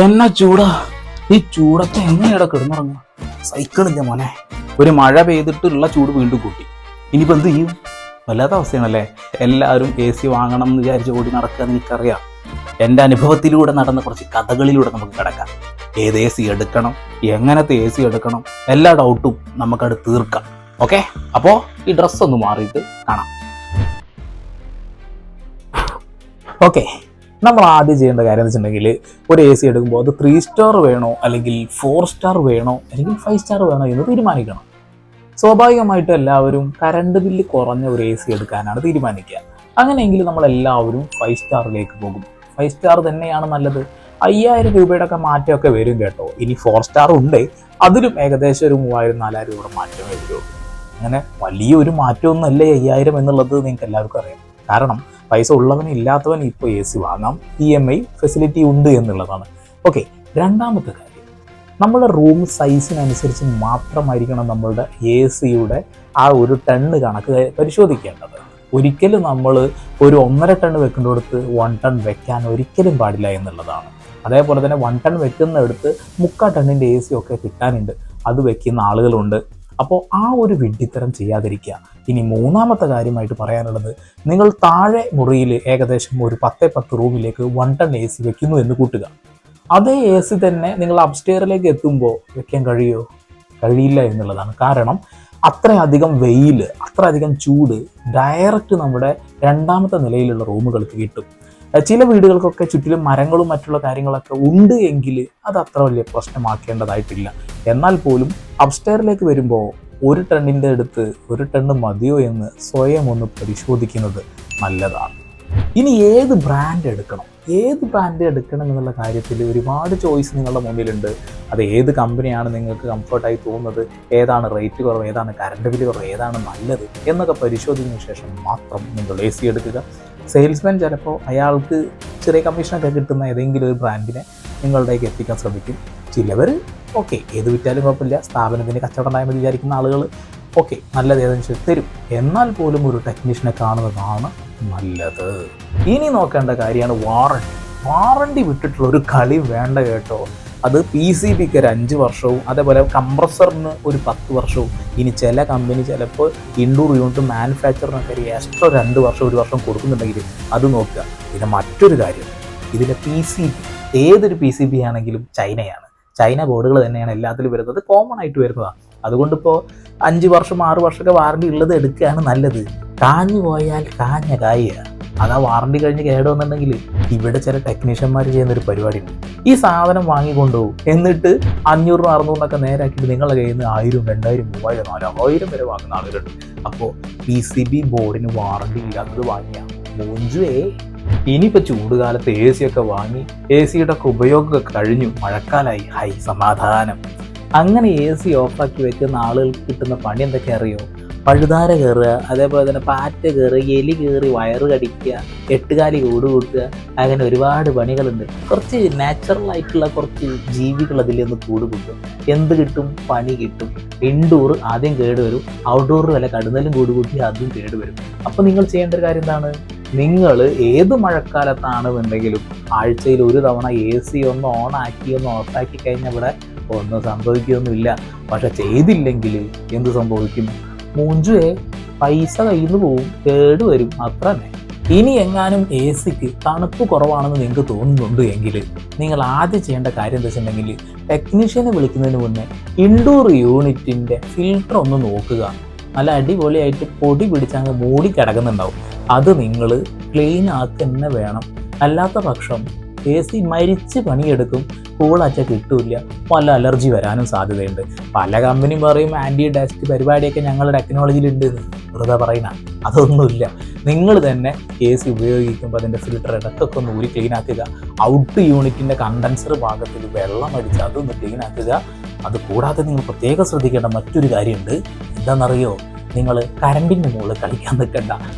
എന്നാ ചൂടാ, ഈ ചൂടത്ത് എങ്ങനെയാടാ കിടന്നുറങ്ങുക? സൈക്കിളില്ല മോനെ. ഒരു മഴ പെയ്തിട്ടുള്ള ചൂട് വീണ്ടും കൂട്ടി. ഇനിയിപ്പോൾ എന്ത് ചെയ്യും? വല്ലാത്ത അവസ്ഥയാണല്ലേ. എല്ലാവരും എ സി വാങ്ങണം എന്ന് വിചാരിച്ച് ഓടി നടക്കുക എന്ന് എനിക്കറിയാം. എൻ്റെ അനുഭവത്തിലൂടെ നടന്ന കുറച്ച് കഥകളിലൂടെ നമുക്ക് കിടക്കാം. ഏത് എ സി എടുക്കണം, എങ്ങനത്തെ എ സി എടുക്കണം, എല്ലാ ഡൗട്ടും നമുക്കത് തീർക്കാം. ഓക്കെ, അപ്പോൾ ഈ ഡ്രസ്സ് ഒന്ന് മാറിയിട്ട് കാണാം. ഓക്കെ, നമ്മൾ ആദ്യം ചെയ്യേണ്ട കാര്യം എന്ന് വെച്ചിട്ടുണ്ടെങ്കിൽ, ഒരു എ സി എടുക്കുമ്പോൾ അത് 3 സ്റ്റാർ വേണോ അല്ലെങ്കിൽ 4 സ്റ്റാർ വേണോ അല്ലെങ്കിൽ 5 സ്റ്റാർ വേണോ എന്ന് തീരുമാനിക്കണം. സ്വാഭാവികമായിട്ടും എല്ലാവരും കറണ്ട് ബില്ല് കുറഞ്ഞ ഒരു എ സി എടുക്കാനാണ് തീരുമാനിക്കുക. അങ്ങനെയെങ്കിൽ നമ്മളെല്ലാവരും 5 സ്റ്റാറിലേക്ക് പോകും. 5 സ്റ്റാർ തന്നെയാണ് നല്ലത്. 5000 രൂപയുടെ ഒക്കെ മാറ്റമൊക്കെ വരും കേട്ടോ. ഇനി 4 സ്റ്റാർ ഉണ്ട്, അതിലും ഏകദേശം ഒരു 3000-4000 രൂപയുടെ മാറ്റമേ വരുള്ളൂ. അങ്ങനെ വലിയൊരു മാറ്റമൊന്നുമല്ലേ 5000 എന്നുള്ളത് നിങ്ങൾക്ക് എല്ലാവർക്കും അറിയാം. കാരണം പൈസ ഉള്ളവന് ഇല്ലാത്തവൻ ഇപ്പോൾ എ സി വാങ്ങാം, EMI ഫെസിലിറ്റി ഉണ്ട് എന്നുള്ളതാണ്. ഓക്കെ, രണ്ടാമത്തെ കാര്യം, നമ്മുടെ റൂം സൈസിനനുസരിച്ച് മാത്രമായിരിക്കണം നമ്മളുടെ എ സിയുടെ ആ ഒരു ടണ്ണ് കണക്ക് പരിശോധിക്കേണ്ടത്. ഒരിക്കലും നമ്മൾ ഒരു 1.5 ടൺ വെക്കുന്നിടത്ത് 1 ടൺ വെക്കാൻ ഒരിക്കലും പാടില്ല എന്നുള്ളതാണ്. അതേപോലെ തന്നെ 1 ടൺ വെക്കുന്നിടത്ത് 3/4 ടണ്ണിൻ്റെ എ സി ഒക്കെ കിട്ടാനുണ്ട്, അത് വെക്കുന്ന ആളുകളുണ്ട്. അപ്പോൾ ആ ഒരു വിഡ്ഢിത്തരം ചെയ്യാതിരിക്കുക. ഇനി മൂന്നാമത്തെ കാര്യമായിട്ട് പറയാനുള്ളത്, നിങ്ങൾ താഴെ മുറിയിൽ ഏകദേശം ഒരു 10 റൂമിലേക്ക് 1 ടൺ എ സി വെക്കുന്നു എന്ന് കൂട്ടുക. അതേ എ സി തന്നെ നിങ്ങൾ അപ്സ്റ്റെയറിലേക്ക് എത്തുമ്പോൾ വെക്കാൻ കഴിയില്ല എന്നുള്ളതാണ്. കാരണം അത്രയധികം വെയിൽ, അത്രയധികം ചൂട് ഡയറക്റ്റ് നമ്മുടെ രണ്ടാമത്തെ നിലയിലുള്ള റൂമുകൾക്ക് കിട്ടും. ചില വീടുകൾക്കൊക്കെ ചുറ്റിലും മരങ്ങളും മറ്റുള്ള കാര്യങ്ങളൊക്കെ ഉണ്ട് എങ്കിൽ അത് അത്ര വലിയ പ്രശ്നമാക്കേണ്ടതായിട്ടില്ല. എന്നാൽ പോലും അപ്സ്റ്റെയറിലേക്ക് വരുമ്പോൾ 1 ടണ്ണിൻ്റെ അടുത്ത് 1 ടണ്ണ് മതിയോ എന്ന് സ്വയം ഒന്ന് പരിശോധിക്കുന്നത് നല്ലതാണ്. ഇനി ഏത് ബ്രാൻഡ് എടുക്കണം എന്നുള്ള കാര്യത്തിൽ ഒരുപാട് ചോയ്സ് നിങ്ങളുടെ മുമ്പിലുണ്ട്. അത് ഏത് കമ്പനിയാണ് നിങ്ങൾക്ക് കംഫർട്ടായി തോന്നുന്നത്, ഏതാണ് റേറ്റ് കുറവ്, ഏതാണ് കറണ്ട് ബില്ല് കുറവ്, ഏതാണ് നല്ലത് എന്നൊക്കെ പരിശോധിച്ചതിന് ശേഷം മാത്രം നിങ്ങൾ എ സി എടുക്കുക. സെയിൽസ്മാൻ ചിലപ്പോൾ അയാൾക്ക് ചെറിയ കമ്മീഷനൊക്കെ കിട്ടുന്ന ഏതെങ്കിലും ഒരു ബ്രാൻഡിനെ നിങ്ങളുടേക്ക് എത്തിക്കാൻ ശ്രമിക്കും. ചിലവർ ഓക്കെ, ഏത് വിറ്റാലും കുഴപ്പമില്ല, സ്ഥാപനത്തിന് കച്ചവടം ഉണ്ടായെന്ന് വിചാരിക്കുന്ന ആളുകൾ ഓക്കെ, നല്ലത് ഏതനുസരിച്ച് തരും. എന്നാൽ പോലും ഒരു ടെക്നീഷ്യനെ കാണുന്നതാണ് നല്ലത്. ഇനി നോക്കേണ്ട കാര്യമാണ് വാറണ്ടി വിട്ടിട്ടുള്ള ഒരു കളി വേണ്ട കേട്ടോ. അത് PCBക്ക് ഒരു 5 വർഷവും അതേപോലെ കംപ്രസറിന് ഒരു 10 വർഷവും. ഇനി ചില കമ്പനി ചിലപ്പോൾ ഇൻഡോർ യൂണിറ്റ് മാനുഫാക്ചറിനൊക്കെ എക്സ്ട്രാ 2 വർഷം 1 വർഷം കൊടുക്കുന്നുണ്ടെങ്കിൽ അത് നോക്കുക. പിന്നെ മറ്റൊരു കാര്യം, ഇതിൻ്റെ PCB ഏതൊരു PCB ആണെങ്കിലും ചൈന ബോർഡുകൾ തന്നെയാണ് എല്ലാത്തിലും വരുന്നത്, കോമൺ ആയിട്ട് വരുന്നതാണ്. അതുകൊണ്ടിപ്പോൾ 5 വർഷം 6 വർഷമൊക്കെ വാറണ്ടി ഉള്ളത് എടുക്കുകയാണ് നല്ലത്. കാഞ്ഞു പോയാൽ കാഞ്ഞ കായ. അതാ വാറണ്ടി കഴിഞ്ഞ് കേടുവന്നുണ്ടെങ്കിൽ ഇവിടെ ചില ടെക്നീഷ്യന്മാർ ചെയ്യുന്നൊരു പരിപാടിയുണ്ട്. ഈ സാധനം വാങ്ങിക്കൊണ്ടുപോകും, എന്നിട്ട് 500-600 നേരാക്കിയിട്ട് നിങ്ങളുടെ കയ്യിൽ നിന്ന് 1000, 2000, 3000, 4000 വരെ വാങ്ങുന്ന ആളുകളുണ്ട്. അപ്പോൾ PCB ബോർഡിന് വാറണ്ടി ഇല്ലാത്തത് വാങ്ങിയ മൂഞ്ചുവേ. ഇനിയിപ്പോൾ ചൂടുകാലത്ത് എ സി ഒക്കെ വാങ്ങി എ സിയുടെ ഒക്കെ ഉപയോഗമൊക്കെ കഴിഞ്ഞു, മഴക്കാലമായി, സമാധാനം. അങ്ങനെ എ സി ഓഫാക്കി വെക്കുന്ന ആളുകൾക്ക് കിട്ടുന്ന പണി എന്തൊക്കെ അറിയോ? പഴുതാര കയറുക, അതേപോലെ തന്നെ പാറ്റ കയറുക, എലി കയറി വയറ് കടിക്കുക, 8 കാലി കൂട് കൂട്ടുക, അങ്ങനെ ഒരുപാട് പണികളുണ്ട്. കുറച്ച് നാച്ചുറൽ ആയിട്ടുള്ള കുറച്ച് ജീവികൾ അതിൽ നിന്ന് കൂട് കൂട്ടും. എന്ത് കിട്ടും? പണി കിട്ടും. ഇൻഡോർ ആദ്യം കേടുവരും, ഔട്ട്ഡോർ വല്ല കടുന്നലും കൂട് കൂട്ടി അതും കേടുവരും. അപ്പോൾ നിങ്ങൾ ചെയ്യേണ്ട ഒരു കാര്യം എന്താണ്? നിങ്ങൾ ഏത് മഴക്കാലത്താണെന്നുണ്ടെങ്കിലും ആഴ്ചയിൽ ഒരു തവണ എ സി ഒന്ന് ഒന്ന് ഓഫാക്കി കഴിഞ്ഞാൽ ഇവിടെ ഒന്നും സംഭവിക്കുകയൊന്നുമില്ല. പക്ഷെ ചെയ്തില്ലെങ്കിൽ എന്ത് സംഭവിക്കും? മൂഞ്ചുവേ, പൈസ കയ്യിൽ നിന്ന് പോവും, കേടുവരും, അത്ര തന്നെ. ഇനി എങ്ങാനും എ സിക്ക് തണുപ്പ് കുറവാണെന്ന് നിങ്ങൾക്ക് തോന്നുന്നുണ്ട് എങ്കിൽ നിങ്ങൾ ആദ്യം ചെയ്യേണ്ട കാര്യം എന്താ വെച്ചിട്ടുണ്ടെങ്കിൽ, ടെക്നീഷ്യനെ വിളിക്കുന്നതിന് മുന്നേ ഇൻഡോർ യൂണിറ്റിൻ്റെ ഫിൽട്ടർ ഒന്ന് നോക്കുക. നല്ല അടിപൊളിയായിട്ട് പൊടി പിടിച്ചങ്ങ് മൂടി കിടക്കുന്നുണ്ടാവും. അത് നിങ്ങൾ ക്ലീൻ ആക്കുക തന്നെ വേണം. അല്ലാത്ത പക്ഷം എ സി മരിച്ച് പണിയെടുക്കും, കൂളാച്ച കിട്ടൂല, പല അലർജി വരാനും സാധ്യതയുണ്ട്. പല കമ്പനിയും പറയും ആൻറ്റി ഡസ്റ്റ് പരിപാടിയൊക്കെ ഞങ്ങളുടെ ടെക്നോളജിയിലുണ്ട് എന്ന്. വെറുതെ പറയുന്ന അതൊന്നുമില്ല. നിങ്ങൾ തന്നെ എ സി ഉപയോഗിക്കുമ്പോൾ അതിൻ്റെ ഫിൽട്ടർ ഇടക്കൊക്കെ ഒന്ന് ഊരി ക്ലീൻ ആക്കുക. ഔട്ട് യൂണിറ്റിൻ്റെ കണ്ടൻസർ ഭാഗത്തിൽ വെള്ളം അടിച്ച് അതൊന്ന് ക്ലീൻ ആക്കുക. അത് കൂടാതെ നിങ്ങൾ പ്രത്യേകം ശ്രദ്ധിക്കേണ്ട മറ്റൊരു കാര്യമുണ്ട്. എന്താണെന്നറിയോ? നിങ്ങൾ കറണ്ടിൻ്റെ മുകളിൽ കളിക്കാൻ നിൽക്കണ്ട.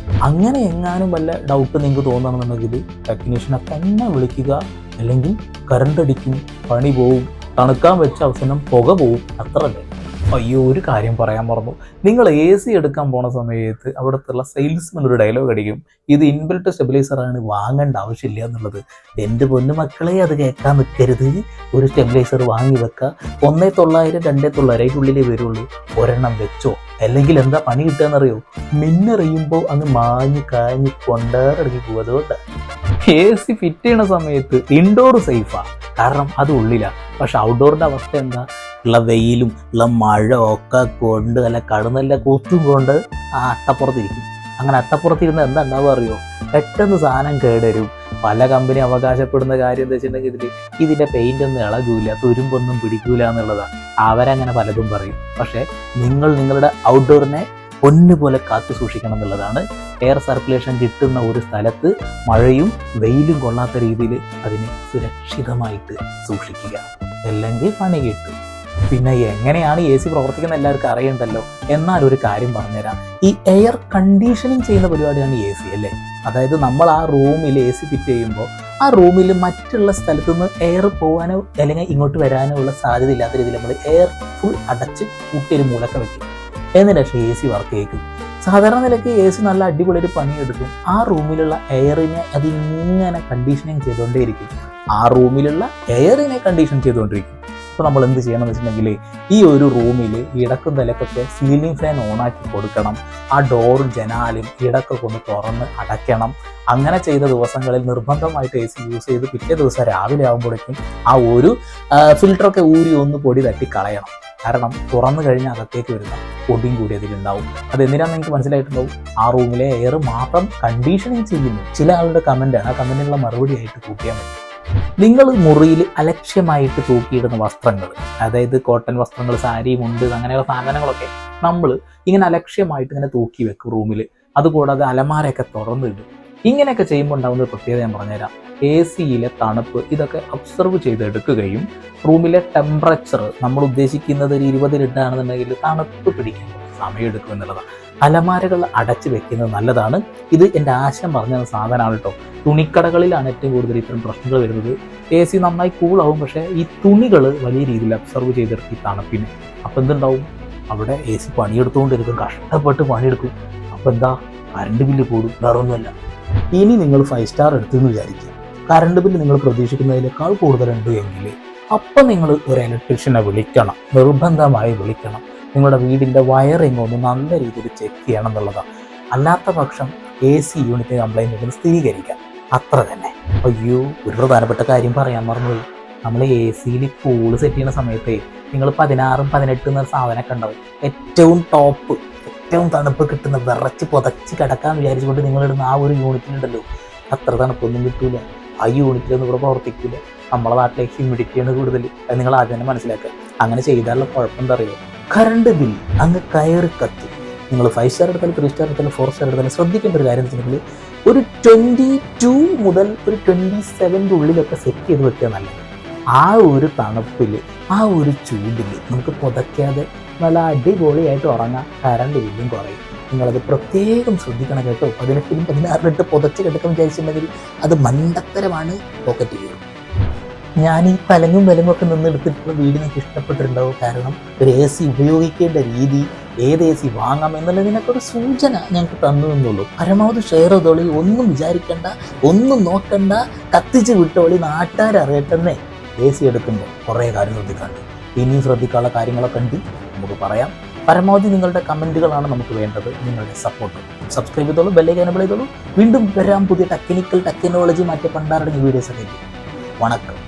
അങ്ങനെ എങ്ങാനും വല്ല ഡൗട്ട് നിങ്ങൾക്ക് തോന്നുകയാണെന്നുണ്ടെങ്കിൽ ടെക്നീഷ്യനെ തന്നെ വിളിക്കുക. അല്ലെങ്കിൽ കറണ്ട് അടിക്കും, പണി പോവും, തണുക്കാൻ വെച്ച അവസാനം പുക പോവും, അത്ര തന്നെ. അയ്യോ, ഒരു കാര്യം പറയാൻ മറന്നു. നിങ്ങൾ എ സി എടുക്കാൻ പോണ സമയത്ത് അവിടുത്തെ സെയിൽസ്മാൻ ഒരു ഡയലോഗ് അടിക്കും, ഇത് ഇൻബിൽറ്റ് സ്റ്റെബിലൈസർ ആണ്, വാങ്ങേണ്ട ആവശ്യമില്ല എന്നുള്ളത്. എൻ്റെ പൊന്നു മക്കളെ, അത് കേൾക്കാൻ നിൽക്കരുത്. ഒരു സ്റ്റെബിലൈസർ വാങ്ങി വെക്കുക. 1900 2900 അതിനുള്ളിലേ വരുള്ളൂ. ഒരെണ്ണം വെച്ചോ, അല്ലെങ്കിൽ എന്താ പണി കിട്ടുകയെന്നറിയോ? മിന്നെറിയുമ്പോൾ അങ്ങ് മാഞ്ഞ് കാഞ്ഞ് കൊണ്ടേറടങ്ങി പോകും. അതുകൊണ്ട് എ സി ഫിറ്റ് ചെയ്യണ സമയത്ത് ഇൻഡോർ സേഫാ, കാരണം അത് ഉള്ളിലാണ്. പക്ഷെ ഔട്ട്ഡോറിൻ്റെ അവസ്ഥ എന്താ? ഉള്ള വെയിലും ഉള്ള മഴ ഒക്കെ കൊണ്ട് അല്ല കടന്നല്ല കൊത്തും കൊണ്ട് ആ അട്ടപ്പുറത്തിരിക്കും. അങ്ങനെ അട്ടപ്പുറത്തിരുന്ന് എന്താ ഉണ്ടാവുക അറിയോ? പെട്ടെന്ന് സാധനം കേടരും. പല കമ്പനി അവകാശപ്പെടുന്ന കാര്യം എന്താ വെച്ചിട്ടുണ്ടെങ്കിൽ ഇതിൻ്റെ പെയിൻ്റ് ഒന്നും ഇളകൂല, തുരുമ്പൊന്നും പിടിക്കൂല എന്നുള്ളതാണ്. അവരങ്ങനെ പലതും പറയും. പക്ഷേ നിങ്ങൾ നിങ്ങളുടെ ഔട്ട്ഡോറിനെ പൊന്നുപോലെ കാത്തു സൂക്ഷിക്കണം എന്നുള്ളതാണ്. എയർ സർക്കുലേഷൻ കിട്ടുന്ന ഒരു സ്ഥലത്ത് മഴയും വെയിലും കൊള്ളാത്ത രീതിയിൽ അതിനെ സുരക്ഷിതമായിട്ട് സൂക്ഷിക്കുക, അല്ലെങ്കിൽ പണി കിട്ടും. പിന്നെ എങ്ങനെയാണ് എ സി പ്രവർത്തിക്കുന്നത് എല്ലാവർക്കും അറിയണ്ടല്ലോ. എന്നാൽ ഒരു കാര്യം പറഞ്ഞുതരാം. ഈ എയർ കണ്ടീഷനിങ് ചെയ്യുന്ന പരിപാടിയാണ് എ സി അല്ലേ. അതായത് നമ്മൾ ആ റൂമിൽ എ സി ഫിറ്റ് ചെയ്യുമ്പോൾ ആ റൂമിൽ മറ്റുള്ള സ്ഥലത്തു നിന്ന് എയർ പോകാനോ അല്ലെങ്കിൽ ഇങ്ങോട്ട് വരാനോ ഉള്ള സാധ്യത ഇല്ലാത്ത രീതിയിൽ നമ്മൾ എയർ ഫുൾ അടച്ച് കൂട്ടിയൊരു മൂലക്ക വെക്കും. എന്നിട്ട് പക്ഷേ എ സി വർക്ക് ചെയ്യും. സാധാരണ നിലയ്ക്ക് എ സി നല്ല അടിപൊളിയൊരു പണിയെടുക്കും. ആ റൂമിലുള്ള എയറിനെ അതിങ്ങനെ കണ്ടീഷനിങ് ചെയ്തുകൊണ്ടേയിരിക്കും. ആ റൂമിലുള്ള എയറിനെ കണ്ടീഷൻ ചെയ്തുകൊണ്ടിരിക്കും. അപ്പോൾ നമ്മൾ എന്ത് ചെയ്യണം എന്ന് വെച്ചിട്ടുണ്ടെങ്കിൽ ഈ ഒരു റൂമിൽ ഇടക്കും തലക്കൊക്കെ സീലിംഗ് ഫാൻ ഓണാക്കി കൊടുക്കണം. ആ ഡോറും ജനാലും ഇടക്കൊക്കെ ഒന്ന് തുറന്ന് അടയ്ക്കണം. അങ്ങനെ ചെയ്ത ദിവസങ്ങളിൽ നിർബന്ധമായിട്ട് എ സി യൂസ് ചെയ്ത് പിറ്റേ ദിവസം രാവിലെ ആകുമ്പോഴേക്കും ആ ഒരു ഫിൽറ്ററൊക്കെ ഊരി ഒന്ന് പൊടി തട്ടി കളയണം. കാരണം തുറന്നു കഴിഞ്ഞാൽ അകത്തേക്ക് വരുന്ന പൊടിയും കൂടി അതിലുണ്ടാവും. അതെന്തിനാണെന്ന് എനിക്ക് മനസ്സിലായിട്ടുണ്ടാവും. ആ റൂമിലെ എയർ മാത്രം കണ്ടീഷനിങ് ചെയ്യുന്നു. ചില ആളുടെ കമൻറ്റാണ്. ആ കമൻറ്റിനുള്ള മറുപടി ആയിട്ട് കൂട്ടിയാൽ മതി. നിങ്ങൾ മുറിയിൽ അലക്ഷ്യമായിട്ട് തൂക്കിയിടുന്ന വസ്ത്രങ്ങൾ, അതായത് കോട്ടൺ വസ്ത്രങ്ങൾ, സാരി, മുണ്ട്, അങ്ങനെയുള്ള സാധനങ്ങളൊക്കെ നമ്മൾ ഇങ്ങനെ അലക്ഷ്യമായിട്ട് ഇങ്ങനെ തൂക്കി വെക്കും റൂമിൽ. അതുകൂടാതെ അലമാരയൊക്കെ തുറന്നിടും. ഇങ്ങനെയൊക്കെ ചെയ്യുമ്പോൾ ഉണ്ടാകുന്ന ഒരു പ്രത്യേകത ഞാൻ പറഞ്ഞുതരാം. എ സിയിലെ തണുപ്പ് ഇതൊക്കെ ഒബ്സർവ് ചെയ്തെടുക്കുകയും റൂമിലെ ടെമ്പറേച്ചർ നമ്മൾ ഉദ്ദേശിക്കുന്നത് ഒരു 20 ഇട്ടാണെന്നുണ്ടെങ്കിൽ തണുപ്പ് പിടിക്കാൻ സമയമെടുക്കും എന്നുള്ളതാണ്. അലമാരകൾ അടച്ചു വെക്കുന്നത് നല്ലതാണ്. ഇത് എൻ്റെ ആശയം പറഞ്ഞ സാധനമാണ് കേട്ടോ. തുണിക്കടകളിലാണ് ഏറ്റവും കൂടുതൽ ഇത്തരം പ്രശ്നങ്ങൾ വരുന്നത്. എ സി നന്നായി കൂളാവും, പക്ഷേ ഈ തുണികൾ വലിയ രീതിയിൽ അബ്സർവ് ചെയ്തെടുക്കും ഈ തണുപ്പിന്. അപ്പം എന്തുണ്ടാവും? അവിടെ എ സി പണിയെടുത്തുകൊണ്ടിരിക്കും, കഷ്ടപ്പെട്ട് പണിയെടുക്കും. അപ്പം എന്താ? കറണ്ട് ബില്ല് കൂടും, വേറൊന്നുമല്ല. ഇനി നിങ്ങൾ 5 സ്റ്റാർ എടുത്തെന്ന് വിചാരിക്കുക. കറണ്ട് ബില്ല് നിങ്ങൾ പ്രതീക്ഷിക്കുന്നതിനേക്കാൾ കൂടുതലുണ്ട് എങ്കിൽ അപ്പം നിങ്ങൾ ഒരു ഇലക്ട്രീഷ്യനെ വിളിക്കണം, നിർബന്ധമായി വിളിക്കണം. നിങ്ങളുടെ വീടിൻ്റെ വയറിങ് ഒന്ന് നല്ല രീതിയിൽ ചെക്ക് ചെയ്യണം എന്നുള്ളതാണ്. അല്ലാത്ത പക്ഷം എ സി യൂണിറ്റ് കംപ്ലൈൻറ്റ് ഉണ്ടെന്ന് സ്ഥിരീകരിക്കാം, അത്ര തന്നെ. അയ്യോ, ഒരു പ്രധാനപ്പെട്ട കാര്യം പറയാൻ മറന്നുപോയി. നമ്മൾ എ സിയിൽ കൂള് സെറ്റ് ചെയ്യുന്ന സമയത്ത് നിങ്ങൾ 16 18 എന്ന സാധനമൊക്കെ ഉണ്ടാവും. ഏറ്റവും ടോപ്പ്, ഏറ്റവും തണുപ്പ് കിട്ടുന്ന വിറച്ച് പുതച്ച് കിടക്കാൻ വിചാരിച്ചുകൊണ്ട് നിങ്ങളിടുന്ന ആ ഒരു യൂണിറ്റിലുണ്ടല്ലോ, അത്ര തണുപ്പൊന്നും കിട്ടൂല. ആ യൂണിറ്റിലൊന്നും ഇവിടെ പ്രവർത്തിക്കില്ല. നമ്മളെ നാട്ടിലേക്ക് ഹ്യൂമിഡിറ്റിയാണ് കൂടുതൽ. അത് നിങ്ങൾ ആദ്യം തന്നെ മനസ്സിലാക്കുക. അങ്ങനെ ചെയ്താലുള്ള കുഴപ്പം എന്താ അറിയുമോ? കറണ്ട് ബിൽ അങ്ങ് കയറി കത്തും. നിങ്ങൾ 5 സ്റ്റാർ എടുത്താലും 3 സ്റ്റാർ എടുത്താലും 4 സ്റ്റാർ എടുത്താലും ശ്രദ്ധിക്കേണ്ട ഒരു കാര്യം എന്ന് വെച്ചിട്ടുണ്ടെങ്കിൽ ഒരു 22 മുതൽ ഒരു 27 ഉള്ളിലൊക്കെ സെറ്റ് ചെയ്ത് വെക്കുക നല്ലത്. ആ ഒരു തണുപ്പിൽ, ആ ഒരു ചൂടിൽ നമുക്ക് പുതയ്ക്കാതെ നല്ല അടിപൊളിയായിട്ട് ഉറങ്ങാൻ കറണ്ട് ബില്ലും കുറയും. നിങ്ങളത് പ്രത്യേകം ശ്രദ്ധിക്കണം കേട്ടോ. 18 16 പുതച്ച് കിടക്കാൻ വിചാരിച്ചിട്ടുണ്ടെങ്കിൽ അത് മണ്ടത്തരമാണ്, പോക്കറ്റ് കയറും. ഞാൻ ഈ പലങ്ങും വിലങ്ങൊക്കെ നിന്നെടുത്തിട്ടുള്ള വീട് നിങ്ങൾക്ക് ഇഷ്ടപ്പെട്ടിട്ടുണ്ടാവും. കാരണം ഒരു എ സി ഉപയോഗിക്കേണ്ട രീതി, ഏത് എ സി വാങ്ങാം എന്നുള്ളതിനൊക്കെ ഒരു സൂചന ഞങ്ങൾക്ക് തന്നു എന്നുള്ളൂ. പരമാവധി ഷെയർ ചെയ്തോളി, ഒന്നും വിചാരിക്കണ്ട, ഒന്നും നോക്കണ്ട, കത്തിച്ച് വിട്ടോളി. നാട്ടുകാരറിയട്ടെന്നേ എ സി എടുക്കുമ്പോൾ കുറേ കാര്യം ശ്രദ്ധിക്കാണ്ട്. ഇനിയും ശ്രദ്ധിക്കാനുള്ള കാര്യങ്ങളൊക്കെ ഉണ്ട്, നമുക്ക് പറയാം. പരമാവധി നിങ്ങളുടെ കമൻറ്റുകളാണ് നമുക്ക് വേണ്ടത്, നിങ്ങളുടെ സപ്പോർട്ട്. സബ്സ്ക്രൈബ് ചെയ്തോളൂ, ബെല്ലൈക്കൻ എനേബിൾ ചെയ്തോളൂ. വീണ്ടും വരാം പുതിയ ടെക്നിക്കൽ ടെക്നോളജി മാറ്റി പണ്ടാറടങ്ങിയ വീഡിയോസ് ഒക്കെ. വണക്കം.